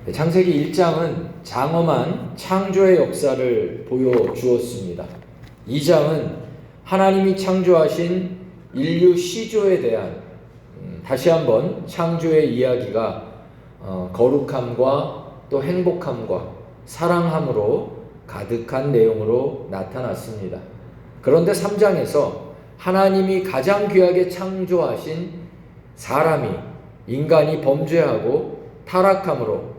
창세기 1장은 장엄한 창조의 역사를 보여주었습니다. 2장은 하나님이 창조하신 인류 시조에 대한 다시 한번 창조의 이야기가 거룩함과 또 행복함과 사랑함으로 가득한 내용으로 나타났습니다. 그런데 3장에서 하나님이 가장 귀하게 창조하신 사람이, 인간이 범죄하고 타락함으로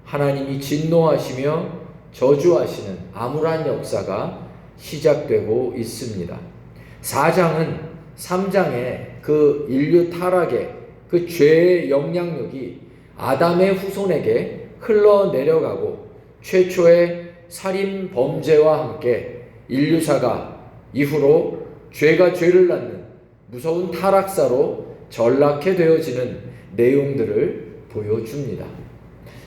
하나님이 진노하시며 저주하시는 암울한 역사가 시작되고 있습니다. 4장은 3장의 그 인류 타락의 그 죄의 영향력이 아담의 후손에게 흘러내려가고 최초의 살인 범죄와 함께 인류사가 이후로 죄가 죄를 낳는 무서운 타락사로 전락해 되어지는 내용들을 보여줍니다.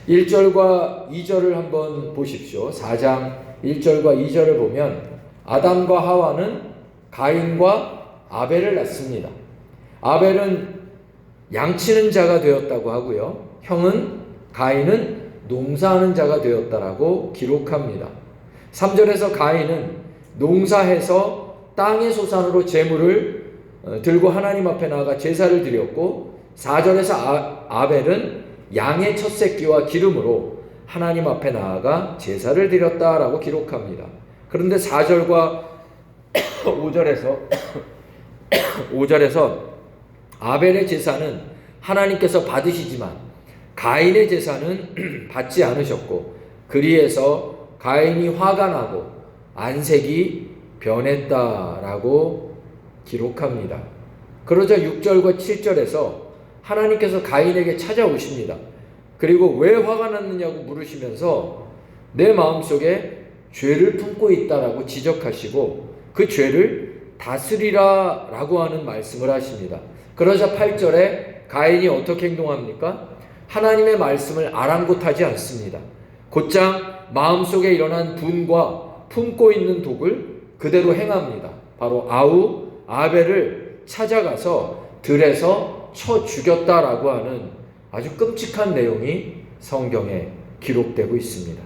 1절과 2절을 한번 보십시오. 4장 1절과 2절을 보면 아담과 하와는 가인과 아벨을 낳습니다. 아벨은 양치는 자가 되었다고 하고요. 형은 가인은 농사하는 자가 되었다라고 기록합니다. 3절에서 가인은 농사해서 땅의 소산으로 제물을 들고 하나님 앞에 나아가 제사를 드렸고, 4절에서 아벨은 양의 첫 새끼와 기름으로 하나님 앞에 나아가 제사를 드렸다라고 기록합니다. 그런데 4절과 5절에서 아벨의 제사는 하나님께서 받으시지만 가인의 제사는 받지 않으셨고, 그리해서 가인이 화가 나고 안색이 변했다라고 기록합니다. 그러자 6절과 7절에서 하나님께서 가인에게 찾아오십니다. 그리고 왜 화가 났느냐고 물으시면서 내 마음속에 죄를 품고 있다라고 지적하시고 그 죄를 다스리라 라고 하는 말씀을 하십니다. 그러자 8절에 가인이 어떻게 행동합니까? 하나님의 말씀을 아랑곳하지 않습니다. 곧장 마음속에 일어난 분과 품고 있는 독을 그대로 행합니다. 바로 아벨을 찾아가서 들에서 쳐 죽였다라고 하는 아주 끔찍한 내용이 성경에 기록되고 있습니다.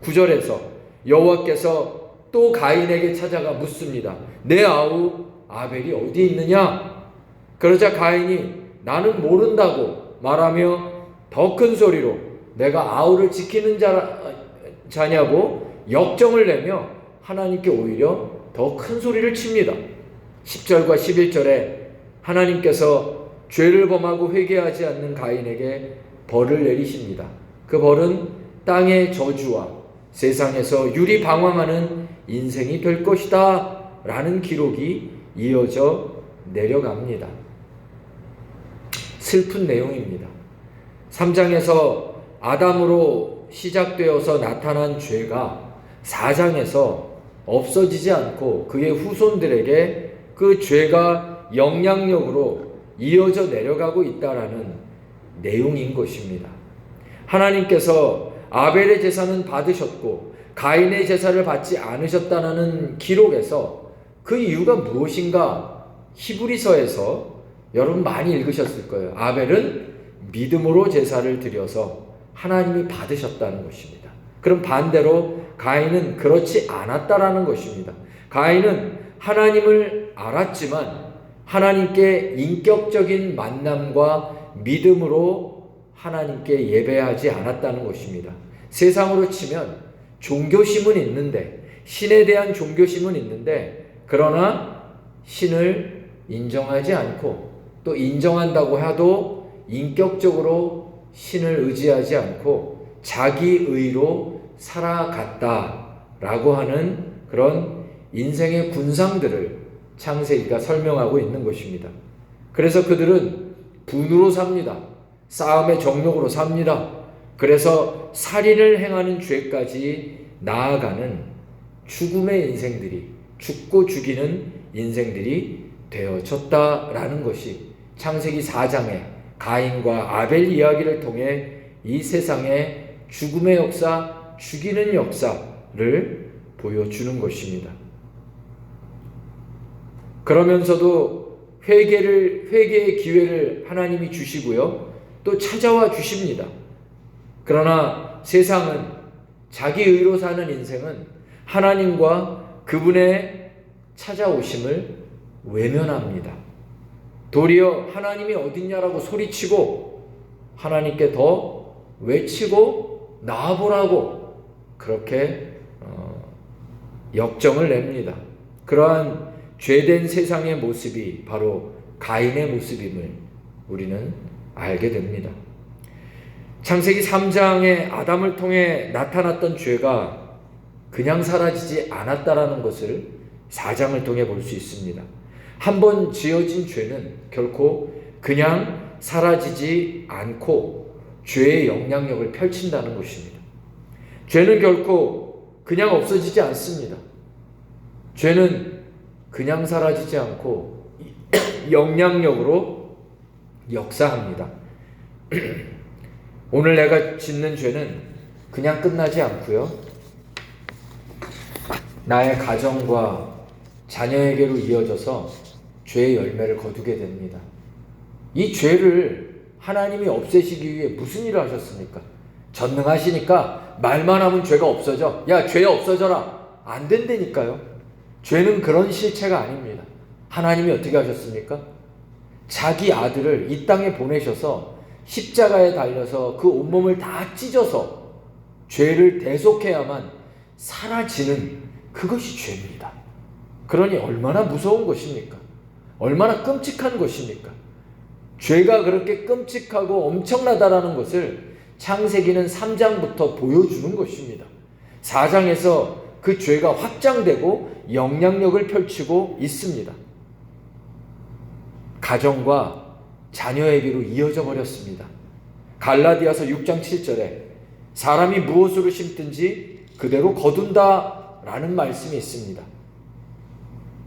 9절에서 여호와께서 또 가인에게 찾아가 묻습니다. 내 아우 아벨이 어디 있느냐? 그러자 가인이 나는 모른다고 말하며 더 큰 소리로 내가 아우를 지키는 자냐고 역정을 내며 하나님께 오히려 더 큰 소리를 칩니다. 10절과 11절에 하나님께서 죄를 범하고 회개하지 않는 가인에게 벌을 내리십니다. 그 벌은 땅의 저주와 세상에서 유리방황하는 인생이 될 것이다 라는 기록이 이어져 내려갑니다. 슬픈 내용입니다. 3장에서 아담으로 시작되어서 나타난 죄가 4장에서 없어지지 않고 그의 후손들에게 그 죄가 영향력으로 이어져 내려가고 있다라는 내용인 것입니다. 하나님께서 아벨의 제사는 받으셨고 가인의 제사를 받지 않으셨다는 기록에서 그 이유가 무엇인가 히브리서에서 여러분 많이 읽으셨을 거예요. 아벨은 믿음으로 제사를 드려서 하나님이 받으셨다는 것입니다. 그럼 반대로 가인은 그렇지 않았다라는 것입니다. 가인은 하나님을 알았지만 하나님께 인격적인 만남과 믿음으로 하나님께 예배하지 않았다는 것입니다. 세상으로 치면 종교심은 있는데, 신에 대한 종교심은 있는데, 그러나 신을 인정하지 않고 또 인정한다고 해도 인격적으로 신을 의지하지 않고 자기 의로 살아갔다라고 하는 그런 인생의 군상들을 창세기가 설명하고 있는 것입니다. 그래서 그들은 분으로 삽니다. 싸움의 정욕으로 삽니다. 그래서 살인을 행하는 죄까지 나아가는 죽음의 인생들이, 죽고 죽이는 인생들이 되어졌다라는 것이 창세기 4장의 가인과 아벨 이야기를 통해 이 세상의 죽음의 역사, 죽이는 역사를 보여주는 것입니다. 그러면서도 회개의 기회를 하나님이 주시고요. 또 찾아와 주십니다. 그러나 세상은, 자기 의로 사는 인생은 하나님과 그분의 찾아오심을 외면합니다. 도리어 하나님이 어딨냐라고 소리치고 하나님께 더 외치고 나와보라고 그렇게 역정을 냅니다. 그러한 죄된 세상의 모습이 바로 가인의 모습임을 우리는 알게 됩니다. 창세기 3장에 아담을 통해 나타났던 죄가 그냥 사라지지 않았다라는 것을 4장을 통해 볼 수 있습니다. 한번 지어진 죄는 결코 그냥 사라지지 않고 죄의 영향력을 펼친다는 것입니다. 죄는 결코 그냥 없어지지 않습니다. 죄는 그냥 사라지지 않고 영향력으로 역사합니다. 오늘 내가 짓는 죄는 그냥 끝나지 않고요. 나의 가정과 자녀에게로 이어져서 죄의 열매를 거두게 됩니다. 이 죄를 하나님이 없애시기 위해 무슨 일을 하셨습니까? 전능하시니까 말만 하면 죄가 없어져. 야, 죄 없어져라. 안 된다니까요. 죄는 그런 실체가 아닙니다. 하나님이 어떻게 하셨습니까? 자기 아들을 이 땅에 보내셔서 십자가에 달려서 그 온몸을 다 찢어서 죄를 대속해야만 사라지는 그것이 죄입니다. 그러니 얼마나 무서운 것입니까? 얼마나 끔찍한 것입니까? 죄가 그렇게 끔찍하고 엄청나다라는 것을 창세기는 3장부터 보여주는 것입니다. 4장에서 그 죄가 확장되고 영향력을 펼치고 있습니다. 가정과 자녀에게로 이어져 버렸습니다. 갈라디아서 6장 7절에 사람이 무엇으로 심든지 그대로 거둔다 라는 말씀이 있습니다.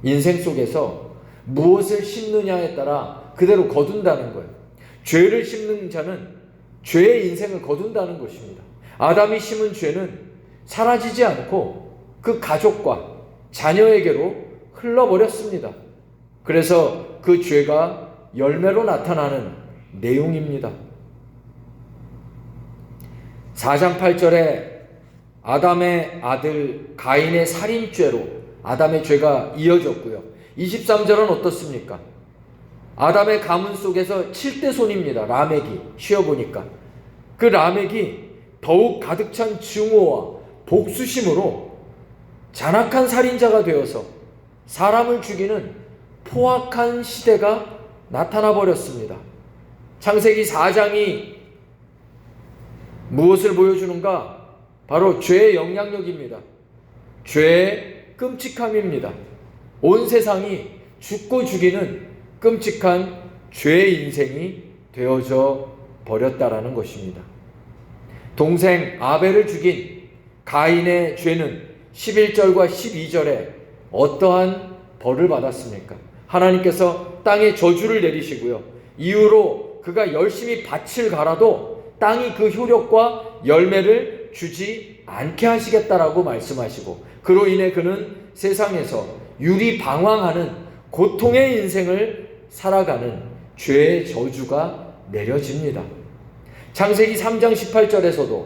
인생 속에서 무엇을 심느냐에 따라 그대로 거둔다는 거예요. 죄를 심는 자는 죄의 인생을 거둔다는 것입니다. 아담이 심은 죄는 사라지지 않고 그 가족과 자녀에게로 흘러버렸습니다. 그래서 그 죄가 열매로 나타나는 내용입니다. 4장 8절에 아담의 아들 가인의 살인죄로 아담의 죄가 이어졌고요. 23절은 어떻습니까? 아담의 가문 속에서 7대 손입니다. 라멕이 쉬어보니까 그 라멕이 더욱 가득 찬 증오와 복수심으로 잔악한 살인자가 되어서 사람을 죽이는 포악한 시대가 나타나 버렸습니다. 창세기 4장이 무엇을 보여주는가? 바로 죄의 영향력입니다. 죄의 끔찍함입니다. 온 세상이 죽고 죽이는 끔찍한 죄의 인생이 되어져 버렸다라는 것입니다. 동생 아벨을 죽인 가인의 죄는 11절과 12절에 어떠한 벌을 받았습니까? 하나님께서 땅에 저주를 내리시고요. 이후로 그가 열심히 밭을 갈아도 땅이 그 효력과 열매를 주지 않게 하시겠다라고 말씀하시고, 그로 인해 그는 세상에서 유리방황하는 고통의 인생을 살아가는 죄의 저주가 내려집니다. 창세기 3장 18절에서도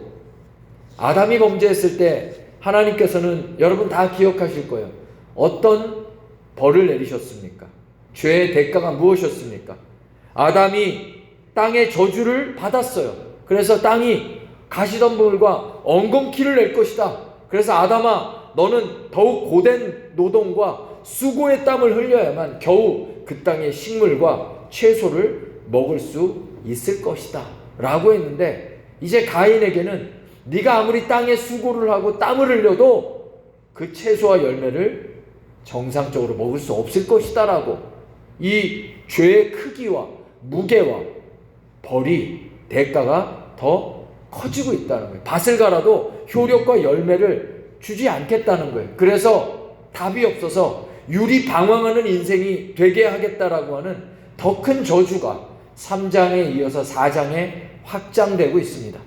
아담이 범죄했을 때 하나님께서는 여러분 다 기억하실 거예요. 어떤 벌을 내리셨습니까? 죄의 대가가 무엇이었습니까? 아담이 땅의 저주를 받았어요. 그래서 땅이 가시덤불과 엉겅퀴를 낼 것이다. 그래서 아담아, 너는 더욱 고된 노동과 수고의 땀을 흘려야만 겨우 그 땅의 식물과 채소를 먹을 수 있을 것이다 라고 했는데, 이제 가인에게는 네가 아무리 땅에 수고를 하고 땀을 흘려도 그 채소와 열매를 정상적으로 먹을 수 없을 것이다 라고, 이 죄의 크기와 무게와 벌이, 대가가 더 커지고 있다는 거예요. 밭을 갈아도 효력과 열매를 주지 않겠다는 거예요. 그래서 답이 없어서 유리방황하는 인생이 되게 하겠다라고 하는 더 큰 저주가 3장에 이어서 4장에 확장되고 있습니다.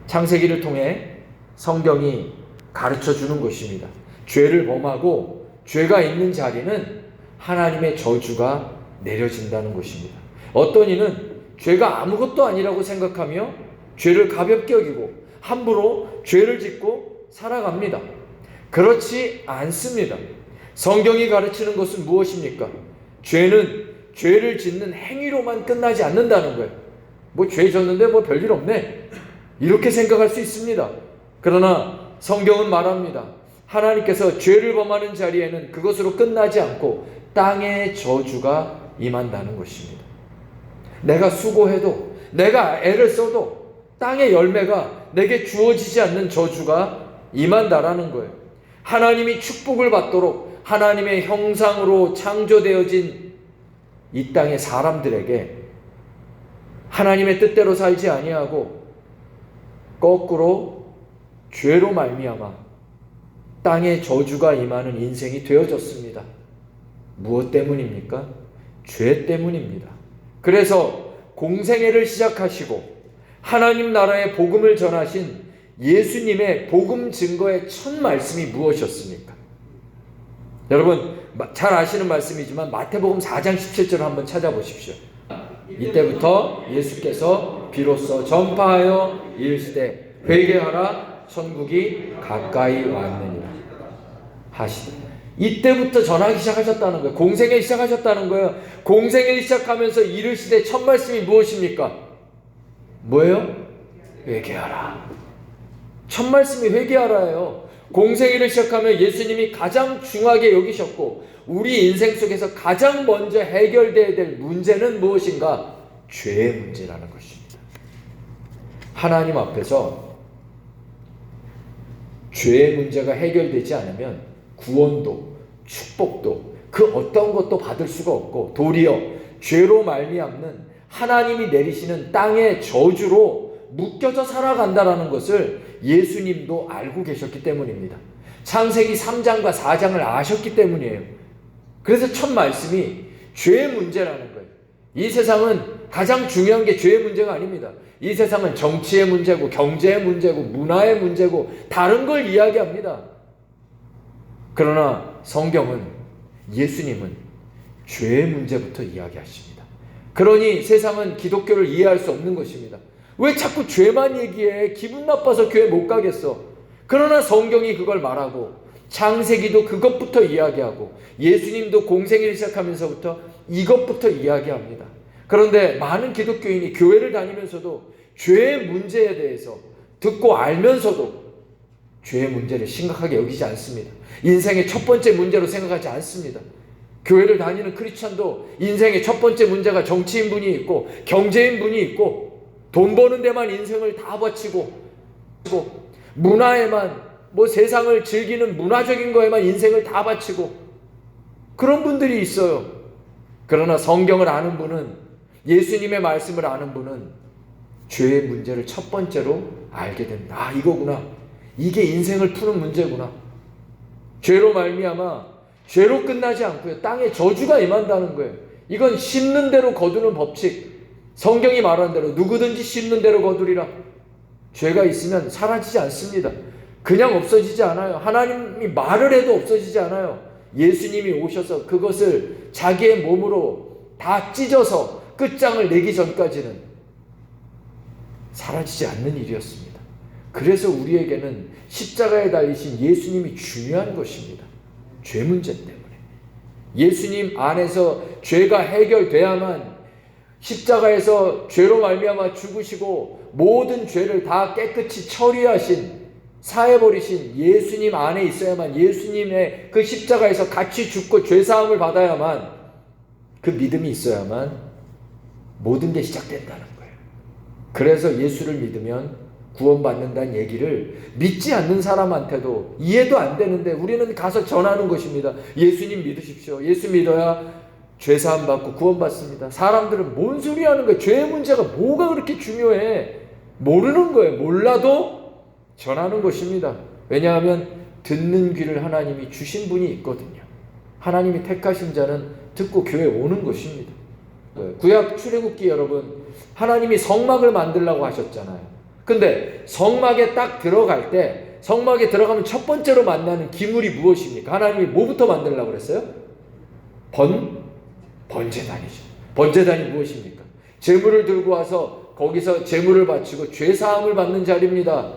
창세기를 통해 성경이 가르쳐 주는 것입니다. 죄를 범하고 죄가 있는 자리는 하나님의 저주가 내려진다는 것입니다. 어떤 이는 죄가 아무것도 아니라고 생각하며 죄를 가볍게 여기고 함부로 죄를 짓고 살아갑니다. 그렇지 않습니다. 성경이 가르치는 것은 무엇입니까? 죄는 죄를 짓는 행위로만 끝나지 않는다는 거예요. 뭐 죄 졌는데 뭐 별일 없네, 이렇게 생각할 수 있습니다. 그러나 성경은 말합니다. 하나님께서 죄를 범하는 자리에는 그것으로 끝나지 않고 땅의 저주가 임한다는 것입니다. 내가 수고해도, 내가 애를 써도 땅의 열매가 내게 주어지지 않는 저주가 임한다라는 거예요. 하나님이 축복을 받도록 하나님의 형상으로 창조되어진 이 땅의 사람들에게 하나님의 뜻대로 살지 아니하고 거꾸로 죄로 말미암아 땅에 저주가 임하는 인생이 되어졌습니다. 무엇 때문입니까? 죄 때문입니다. 그래서 공생애를 시작하시고 하나님 나라의 복음을 전하신 예수님의 복음 증거의 첫 말씀이 무엇이었습니까? 여러분 잘 아시는 말씀이지만 마태복음 4장 17절을 한번 찾아보십시오. 이때부터 예수께서 비로소 전파하여 이르시되 회개하라 천국이 가까이 왔느니라 하시되, 이때부터 전하기 시작하셨다는 거예요. 공생애 시작하셨다는 거예요. 공생애를 시작하면서 이르시되 첫 말씀이 무엇입니까? 뭐예요? 회개하라. 첫 말씀이 회개하라예요. 공생애를 시작하면 예수님이 가장 중하게 여기셨고 우리 인생 속에서 가장 먼저 해결되어야 될 문제는 무엇인가? 죄의 문제라는 것입니다. 하나님 앞에서 죄의 문제가 해결되지 않으면 구원도 축복도 그 어떤 것도 받을 수가 없고 도리어 죄로 말미암는 하나님이 내리시는 땅의 저주로 묶여져 살아간다라는 것을 예수님도 알고 계셨기 때문입니다. 창세기 3장과 4장을 아셨기 때문이에요. 그래서 첫 말씀이 죄의 문제라는 거예요. 이 세상은 가장 중요한 게 죄의 문제가 아닙니다. 이 세상은 정치의 문제고 경제의 문제고 문화의 문제고 다른 걸 이야기합니다. 그러나 성경은, 예수님은 죄의 문제부터 이야기하십니다. 그러니 세상은 기독교를 이해할 수 없는 것입니다. 왜 자꾸 죄만 얘기해? 기분 나빠서 교회 못 가겠어. 그러나 성경이 그걸 말하고 창세기도 그것부터 이야기하고 예수님도 공생애를 시작하면서부터 이것부터 이야기합니다. 그런데 많은 기독교인이 교회를 다니면서도 죄의 문제에 대해서 듣고 알면서도 죄의 문제를 심각하게 여기지 않습니다. 인생의 첫 번째 문제로 생각하지 않습니다. 교회를 다니는 크리스찬도 인생의 첫 번째 문제가 정치인분이 있고 경제인분이 있고 돈 버는 데만 인생을 다 바치고 문화에만 세상을 즐기는 문화적인 거에만 인생을 다 바치고 그런 분들이 있어요. 그러나 성경을 아는 분은, 예수님의 말씀을 아는 분은 죄의 문제를 첫 번째로 알게 됩니다. 아, 이거구나. 이게 인생을 푸는 문제구나. 죄로 말미암아 죄로 끝나지 않고요, 땅에 저주가 임한다는 거예요. 이건 심는 대로 거두는 법칙. 성경이 말하는 대로 누구든지 심는 대로 거두리라. 죄가 있으면 사라지지 않습니다. 그냥 없어지지 않아요. 하나님이 말을 해도 없어지지 않아요. 예수님이 오셔서 그것을 자기의 몸으로 다 찢어서 끝장을 내기 전까지는 사라지지 않는 일이었습니다. 그래서 우리에게는 십자가에 달리신 예수님이 중요한 것입니다. 죄 문제 때문에. 예수님 안에서 죄가 해결돼야만, 십자가에서 죄로 말미암아 죽으시고 모든 죄를 다 깨끗이 처리하신, 사해버리신 예수님 안에 있어야만, 예수님의 그 십자가에서 같이 죽고 죄사함을 받아야만, 그 믿음이 있어야만 모든 게 시작된다는 거예요. 그래서 예수를 믿으면 구원받는다는 얘기를 믿지 않는 사람한테도 이해도 안 되는데 우리는 가서 전하는 것입니다. 예수님 믿으십시오. 예수 믿어야 죄사함 받고 구원받습니다. 사람들은 뭔 소리 하는 거예요? 죄의 문제가 뭐가 그렇게 중요해? 모르는 거예요. 몰라도 전하는 것입니다. 왜냐하면 듣는 귀를 하나님이 주신 분이 있거든요. 하나님이 택하신 자는 듣고 교회에 오는 것입니다. 구약 출애굽기 여러분, 하나님이 성막을 만들라고 하셨잖아요. 근데 성막에 딱 들어갈 때, 성막에 들어가면 첫 번째로 만나는 기물이 무엇입니까? 하나님이 뭐부터 만들라고 그랬어요? 번제단이죠. 번제단이 무엇입니까? 제물을 들고 와서 거기서 제물을 바치고 죄사함을 받는 자리입니다.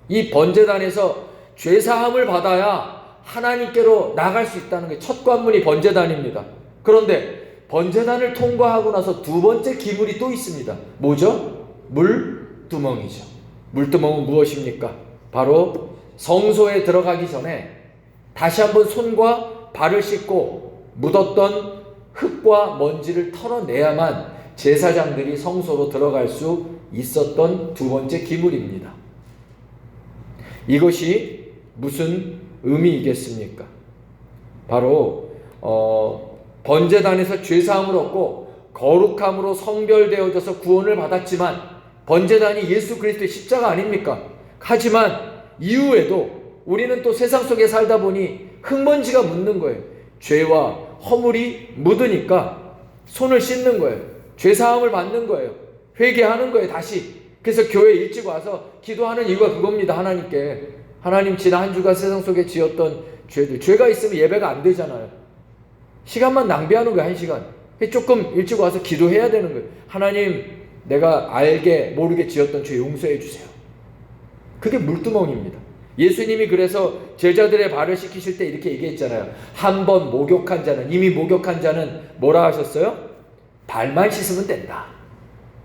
이 번제단에서 죄사함을 받아야 하나님께로 나갈 수 있다는 게 첫 관문이 번제단입니다. 그런데 번제단을 통과하고 나서 두 번째 기물이 또 있습니다. 뭐죠? 물두멍이죠. 물두멍은 무엇입니까? 바로 성소에 들어가기 전에 다시 한번 손과 발을 씻고 묻었던 흙과 먼지를 털어내야만 제사장들이 성소로 들어갈 수 있었던 두 번째 기물입니다. 이것이 무슨 의미이겠습니까? 바로 번제단에서 죄사함을 얻고 거룩함으로 성별되어져서 구원을 받았지만 번제단이 예수 그리스도의 십자가 아닙니까? 하지만 이후에도 우리는 또 세상 속에 살다 보니 흙먼지가 묻는 거예요. 죄와 허물이 묻으니까 손을 씻는 거예요. 죄사함을 받는 거예요. 회개하는 거예요. 다시. 그래서 교회 일찍 와서 기도하는 이유가 그겁니다. 하나님께. 하나님, 지난 한 주간 세상 속에 지었던 죄들, 죄가 있으면 예배가 안 되잖아요. 시간만 낭비하는 거예요. 1시간. 조금 일찍 와서 기도해야 되는 거예요. 하나님, 내가 알게 모르게 지었던 죄 용서해 주세요. 그게 물두멍입니다. 예수님이 그래서 제자들의 발을 씻기실 때 이렇게 얘기했잖아요. 한 번 목욕한 자는, 이미 목욕한 자는 뭐라 하셨어요? 발만 씻으면 된다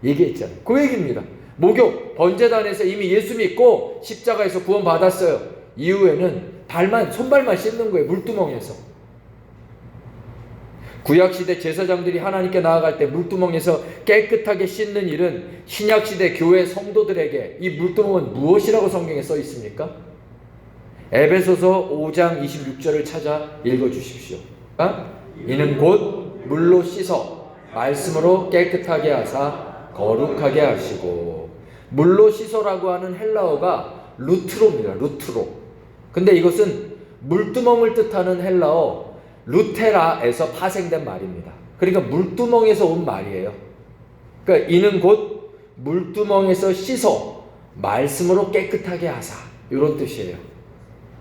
얘기했잖아요. 그 얘기입니다. 목욕, 번제단에서 이미 예수 믿고 십자가에서 구원 받았어요. 이후에는 손발만 씻는 거예요. 물두멍에서. 구약시대 제사장들이 하나님께 나아갈 때 물두멍에서 깨끗하게 씻는 일은 신약시대 교회 성도들에게 이 물두멍은 무엇이라고 성경에 써 있습니까? 에베소서 5장 26절을 찾아 읽어주십시오. 이는 곧 물로 씻어 말씀으로 깨끗하게 하사 거룩하게 하시고. 물로 씻어라고 하는 헬라어가 루트로입니다. 루트로. 근데 이것은 물두멍을 뜻하는 헬라어 루테라에서 파생된 말입니다. 그러니까 물두멍에서 온 말이에요. 그러니까 이는 곧 물두멍에서 씻어 말씀으로 깨끗하게 하사, 이런 뜻이에요.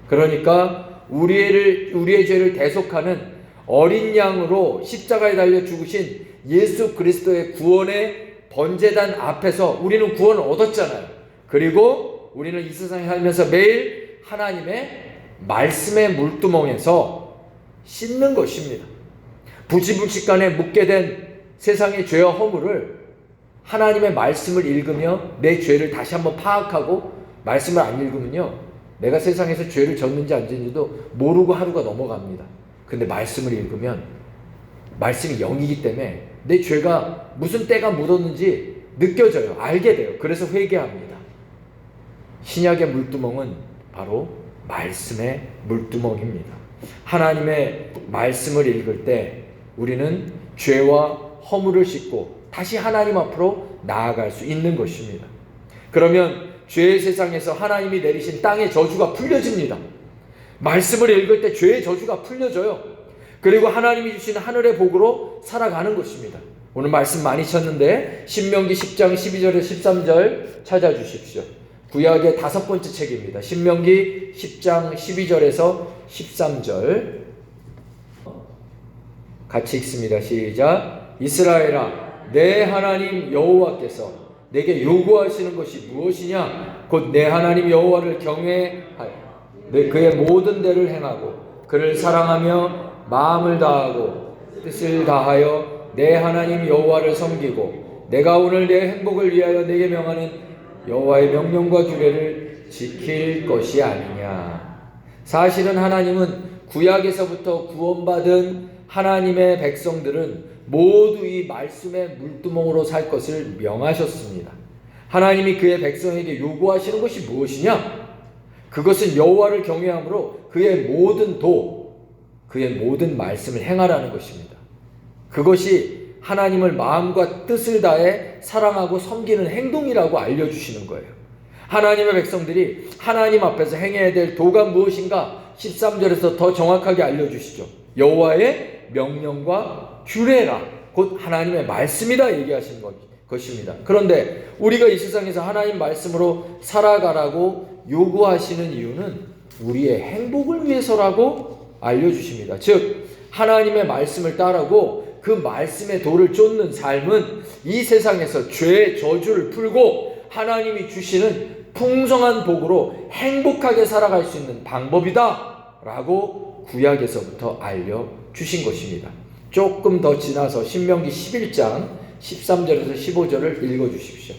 그러니까 우리의 죄를 대속하는 어린 양으로 십자가에 달려 죽으신 예수 그리스도의 구원의 번제단 앞에서 우리는 구원을 얻었잖아요. 그리고 우리는 이 세상에 살면서 매일 하나님의 말씀의 물두멍에서 씻는 것입니다. 부지불식간에 묻게 된 세상의 죄와 허물을 하나님의 말씀을 읽으며 내 죄를 다시 한번 파악하고, 말씀을 안 읽으면요, 내가 세상에서 죄를 졌는지 안 졌는지도 모르고 하루가 넘어갑니다. 근데 말씀을 읽으면 말씀이 영이기 때문에 내 죄가 무슨 때가 묻었는지 느껴져요. 알게 돼요. 그래서 회개합니다. 신약의 물두멍은 바로 말씀의 물두멍입니다. 하나님의 말씀을 읽을 때 우리는 죄와 허물을 씻고 다시 하나님 앞으로 나아갈 수 있는 것입니다. 그러면 죄의 세상에서 하나님이 내리신 땅의 저주가 풀려집니다. 말씀을 읽을 때 죄의 저주가 풀려져요. 그리고 하나님이 주신 하늘의 복으로 살아가는 것입니다. 오늘 말씀 많이 쳤는데 신명기 10장 12절에서 13절 찾아주십시오. 구약의 5번째 책입니다. 신명기 10장 12절에서 13절 같이 읽습니다. 시작. 이스라엘아, 내 하나님 여호와께서 내게 요구하시는 것이 무엇이냐? 곧 내 하나님 여호와를 경외하여 그의 모든 대를 행하고 그를 사랑하며 마음을 다하고 뜻을 다하여 내 하나님 여호와를 섬기고 내가 오늘 내 행복을 위하여 내게 명하는 여호와의 명령과 규례를 지킬 것이 아니냐. 사실은 하나님은 구약에서부터 구원받은 하나님의 백성들은 모두 이 말씀의 물두멍으로 살 것을 명하셨습니다. 하나님이 그의 백성에게 요구하시는 것이 무엇이냐? 그것은 여호와를 경외함으로 그의 모든 말씀을 행하라는 것입니다. 그것이 하나님을 마음과 뜻을 다해 사랑하고 섬기는 행동이라고 알려주시는 거예요. 하나님의 백성들이 하나님 앞에서 행해야 될 도가 무엇인가 13절에서 더 정확하게 알려주시죠. 여호와의 명령과 규례라, 곧 하나님의 말씀이다 얘기하시는 것입니다. 그런데 우리가 이 세상에서 하나님 말씀으로 살아가라고 요구하시는 이유는 우리의 행복을 위해서라고 알려주십니다. 즉 하나님의 말씀을 따르고 그 말씀의 도를 쫓는 삶은 이 세상에서 죄의 저주를 풀고 하나님이 주시는 풍성한 복으로 행복하게 살아갈 수 있는 방법이다 라고 구약에서부터 알려주신 것입니다. 조금 더 지나서 신명기 11장 13절에서 15절을 읽어주십시오.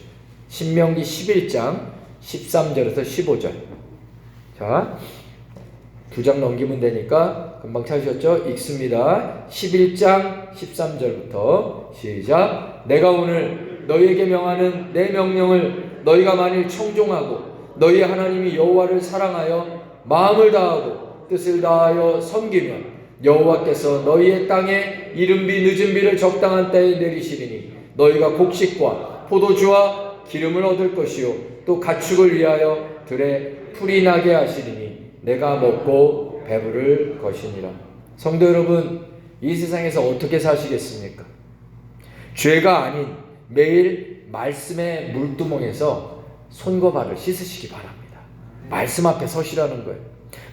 신명기 11장 13절에서 15절. 자, 2장 넘기면 되니까 금방 찾으셨죠? 읽습니다. 11장 13절부터 시작. 내가 오늘 너희에게 명하는 내 명령을 너희가 만일 청종하고 너희 하나님이 여호와를 사랑하여 마음을 다하고 뜻을 다하여 섬기면 여호와께서 너희의 땅에 이른비 늦은비를 적당한 때에 내리시리니 너희가 곡식과 포도주와 기름을 얻을 것이요 또 가축을 위하여 들에 풀이 나게 하시리니 내가 먹고 배부를 것이니라. 성도 여러분, 이 세상에서 어떻게 사시겠습니까? 죄가 아닌 매일 말씀의 물두멍에서 손과 발을 씻으시기 바랍니다. 말씀 앞에 서시라는 거예요.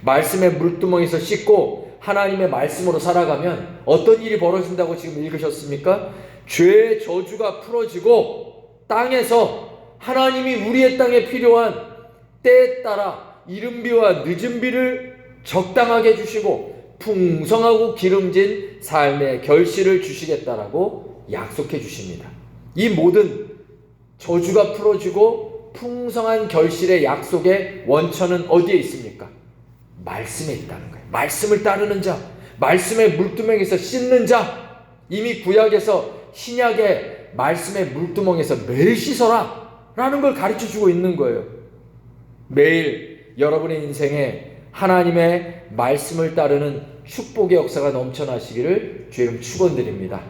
말씀의 물두멍에서 씻고 하나님의 말씀으로 살아가면 어떤 일이 벌어진다고 지금 읽으셨습니까? 죄의 저주가 풀어지고 땅에서 하나님이 우리의 땅에 필요한 때에 따라 이른비와 늦은비를 적당하게 주시고 풍성하고 기름진 삶의 결실을 주시겠다라고 약속해 주십니다. 이 모든 저주가 풀어지고 풍성한 결실의 약속의 원천은 어디에 있습니까? 말씀에 있다는 거예요. 말씀을 따르는 자, 말씀의 물두멍에서 씻는 자. 이미 구약에서 신약의 말씀의 물두멍에서 매일 씻어라 라는 걸 가르쳐 주고 있는 거예요. 매일 여러분의 인생에 하나님의 말씀을 따르는 축복의 역사가 넘쳐나시기를 주의 이름 축원드립니다.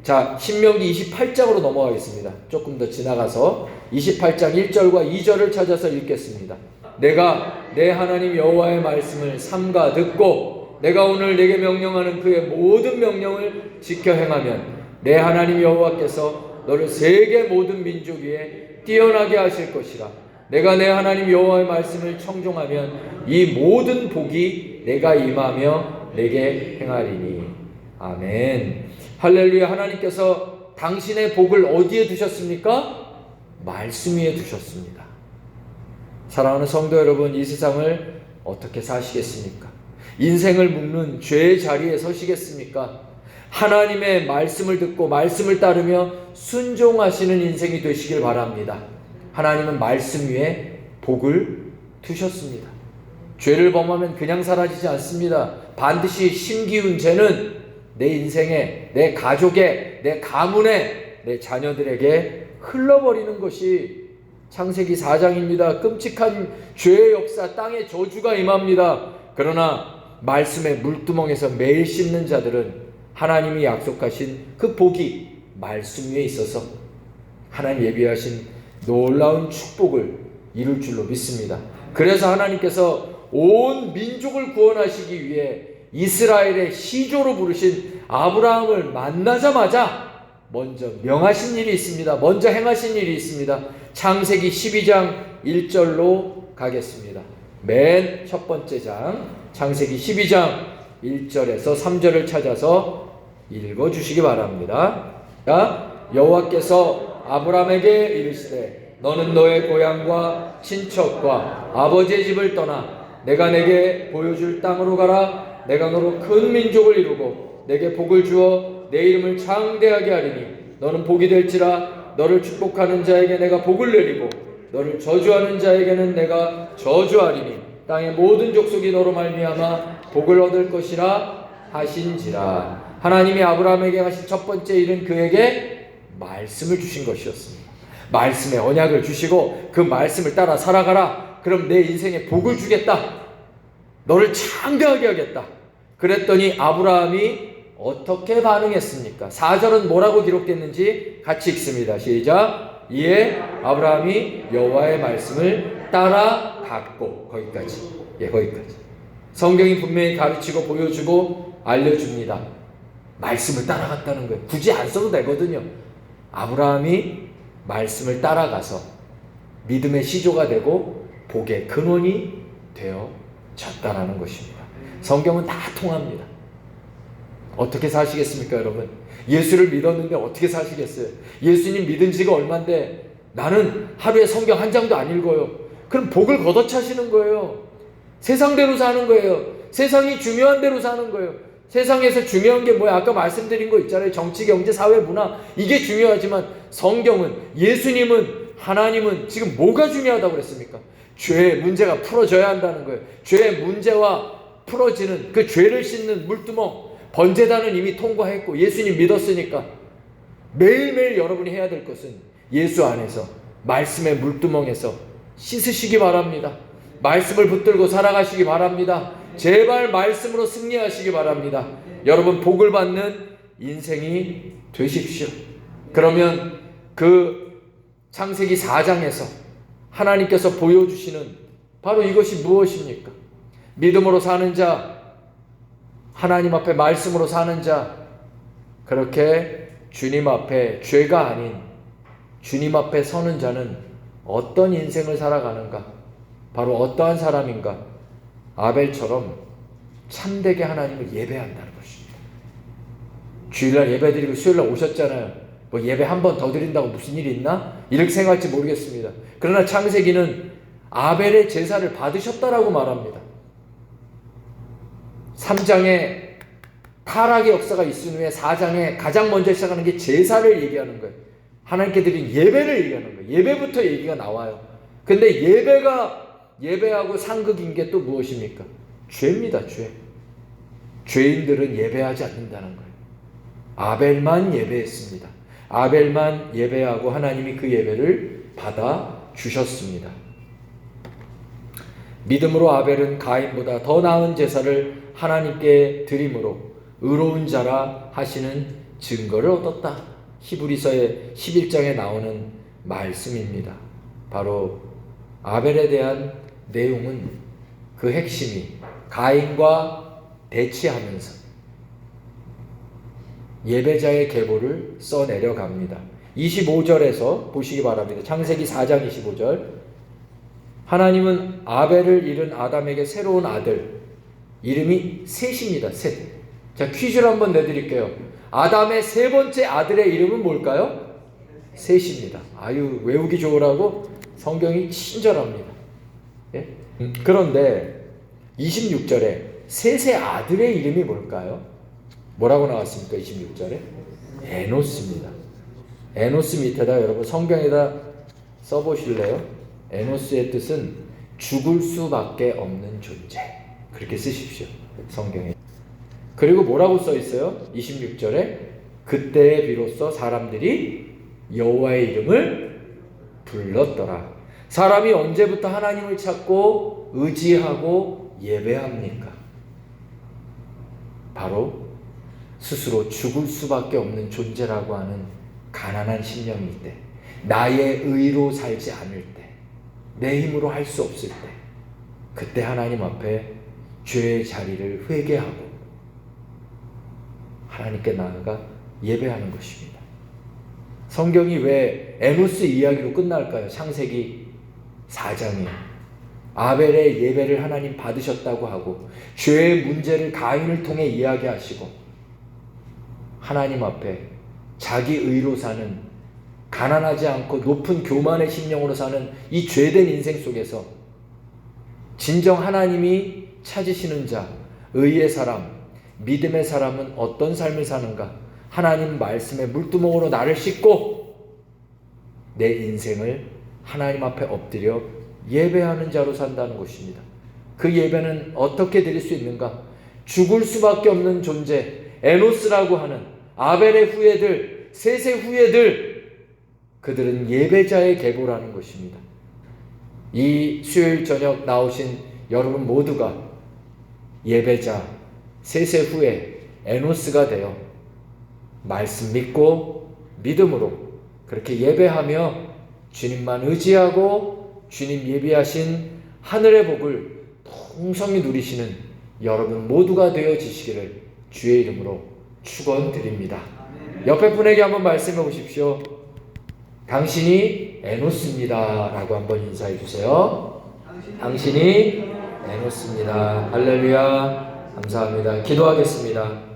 자, 신명기 28장으로 넘어가겠습니다. 조금 더 지나가서 28장 1절과 2절을 찾아서 읽겠습니다. 내가 내 하나님 여호와의 말씀을 삼가 듣고 내가 오늘 내게 명령하는 그의 모든 명령을 지켜 행하면 내 하나님 여호와께서 너를 세계 모든 민족 위에 뛰어나게 하실 것이라. 내가 내 하나님 여호와의 말씀을 청종하면 이 모든 복이 내가 임하며 내게 행하리니. 아멘. 할렐루야. 하나님께서 당신의 복을 어디에 두셨습니까? 말씀 위에 두셨습니다. 사랑하는 성도 여러분, 이 세상을 어떻게 사시겠습니까? 인생을 묶는 죄의 자리에 서시겠습니까? 하나님의 말씀을 듣고 말씀을 따르며 순종하시는 인생이 되시길 바랍니다. 하나님은 말씀 위에 복을 두셨습니다. 죄를 범하면 그냥 사라지지 않습니다. 반드시 심기운 죄는 내 인생에, 내 가족에, 내 가문에, 내 자녀들에게 흘러버리는 것이 창세기 4장입니다. 끔찍한 죄의 역사, 땅에 저주가 임합니다. 그러나 말씀의 물두멍에서 매일 씻는 자들은 하나님이 약속하신 그 복이 말씀 위에 있어서 하나님 예비하신 놀라운 축복을 이룰 줄로 믿습니다. 그래서 하나님께서 온 민족을 구원하시기 위해 이스라엘의 시조로 부르신 아브라함을 만나자마자 먼저 명하신 일이 있습니다. 먼저 행하신 일이 있습니다. 창세기 12장 1절로 가겠습니다. 맨 첫 번째 장 창세기 12장 1절에서 3절을 찾아서 읽어주시기 바랍니다. 여호와께서 아브라함에게 이르시되 너는 너의 고향과 친척과 아버지의 집을 떠나 내가 내게 보여줄 땅으로 가라. 내가 너로 큰 민족을 이루고 내게 복을 주어 내 이름을 창대하게 하리니 너는 복이 될지라. 너를 축복하는 자에게 내가 복을 내리고 너를 저주하는 자에게는 내가 저주하리니 땅의 모든 족속이 너로 말미암아 복을 얻을 것이라 하신지라. 하나님이 아브라함에게 하신 첫 번째 일은 그에게 말씀을 주신 것이었습니다. 말씀의 언약을 주시고 그 말씀을 따라 살아가라. 그럼 내 인생에 복을 주겠다. 너를 창대하게 하겠다. 그랬더니 아브라함이 어떻게 반응했습니까? 4절은 뭐라고 기록됐는지 같이 읽습니다. 시작. 이에 아브라함이 여호와의 말씀을 따라갔고. 거기까지. 거기까지. 성경이 분명히 가르치고 보여주고 알려줍니다. 말씀을 따라갔다는 거예요. 굳이 안 써도 되거든요. 아브라함이 말씀을 따라가서 믿음의 시조가 되고 복의 근원이 되어졌다라는 것입니다. 성경은 다 통합니다. 어떻게 사시겠습니까, 여러분? 예수를 믿었는데 어떻게 사시겠어요? 예수님 믿은 지가 얼만데 나는 하루에 성경 한 장도 안 읽어요. 그럼 복을 걷어차시는 거예요. 세상대로 사는 거예요. 세상이 중요한 대로 사는 거예요. 세상에서 중요한 게 뭐야? 아까 말씀드린 거 있잖아요. 정치, 경제, 사회, 문화. 이게 중요하지만 성경은, 예수님은, 하나님은 지금 뭐가 중요하다고 그랬습니까? 죄의 문제가 풀어져야 한다는 거예요. 죄의 문제와 풀어지는 그 죄를 씻는 물두멍, 번제단은 이미 통과했고 예수님 믿었으니까 매일매일 여러분이 해야 될 것은 예수 안에서 말씀의 물두멍에서 씻으시기 바랍니다. 말씀을 붙들고 살아가시기 바랍니다. 제발 말씀으로 승리하시기 바랍니다. 여러분 복을 받는 인생이 되십시오. 그러면 그 창세기 4장에서 하나님께서 보여주시는 바로 이것이 무엇입니까? 믿음으로 사는 자, 하나님 앞에 말씀으로 사는 자, 그렇게 주님 앞에 죄가 아닌 주님 앞에 서는 자는 어떤 인생을 살아가는가? 바로 어떠한 사람인가? 아벨처럼 참되게 하나님을 예배한다는 것입니다. 주일날 예배드리고 수요일날 오셨잖아요. 뭐 예배 한 번 더 드린다고 무슨 일이 있나? 이렇게 생각할지 모르겠습니다. 그러나 창세기는 아벨의 제사를 받으셨다라고 말합니다. 3장에 타락의 역사가 있은 후에 4장에 가장 먼저 시작하는 게 제사를 얘기하는 거예요. 하나님께 드린 예배를 얘기하는 거예요. 예배부터 얘기가 나와요. 근데 예배하고 상극인 게 또 무엇입니까? 죄입니다. 죄. 죄인들은 예배하지 않는다는 거예요. 아벨만 예배했습니다. 아벨만 예배하고 하나님이 그 예배를 받아 주셨습니다. 믿음으로 아벨은 가인보다 더 나은 제사를 하나님께 드림으로 의로운 자라 하시는 증거를 얻었다. 히브리서의 11장에 나오는 말씀입니다. 바로 아벨에 대한 내용은 그 핵심이 가인과 대치하면서 예배자의 계보를 써내려갑니다. 25절에서 보시기 바랍니다. 창세기 4장 25절. 하나님은 아벨을 잃은 아담에게 새로운 아들, 이름이 셋입니다. 셋. 자, 퀴즈를 한번 내드릴게요. 아담의 세 번째 아들의 이름은 뭘까요? 셋입니다. 아유, 외우기 좋으라고 성경이 친절합니다. 예? 그런데 26절에 셋의 아들의 이름이 뭘까요? 뭐라고 나왔습니까? 26절에 에노스입니다. 에노스 밑에다 여러분 성경에다 써보실래요? 에노스의 뜻은 죽을 수밖에 없는 존재. 그렇게 쓰십시오. 성경에. 그리고 뭐라고 써 있어요? 26절에 그때에 비로소 사람들이 여호와의 이름을 불렀더라. 사람이 언제부터 하나님을 찾고 의지하고 예배합니까? 바로 스스로 죽을 수밖에 없는 존재라고 하는 가난한 심령일 때, 나의 의로 살지 않을 때, 내 힘으로 할 수 없을 때, 그때 하나님 앞에 죄의 자리를 회개하고 하나님께 나아가 예배하는 것입니다. 성경이 왜 에노스 이야기로 끝날까요? 창세기 4장에 아벨의 예배를 하나님 받으셨다고 하고 죄의 문제를 가인을 통해 이야기하시고 하나님 앞에 자기 의로 사는, 가난하지 않고 높은 교만의 심령으로 사는 이 죄된 인생 속에서 진정 하나님이 찾으시는 자, 의의 사람, 믿음의 사람은 어떤 삶을 사는가? 하나님 말씀의 물두멍으로 나를 씻고 내 인생을 하나님 앞에 엎드려 예배하는 자로 산다는 것입니다. 그 예배는 어떻게 드릴 수 있는가? 죽을 수밖에 없는 존재, 에노스라고 하는 아벨의 후예들, 셋의 후예들, 그들은 예배자의 계보라는 것입니다. 이 수요일 저녁 나오신 여러분 모두가 예배자, 셋의 후예, 에노스가 되어 말씀 믿고 믿음으로 그렇게 예배하며 주님만 의지하고 주님 예비하신 하늘의 복을 풍성히 누리시는 여러분 모두가 되어지시기를 주의 이름으로 축원드립니다. 옆에 분에게 한번 말씀해 보십시오. 당신이 에노스입니다 라고 한번 인사해 주세요. 당신이 에노스입니다. 할렐루야. 감사합니다. 기도하겠습니다.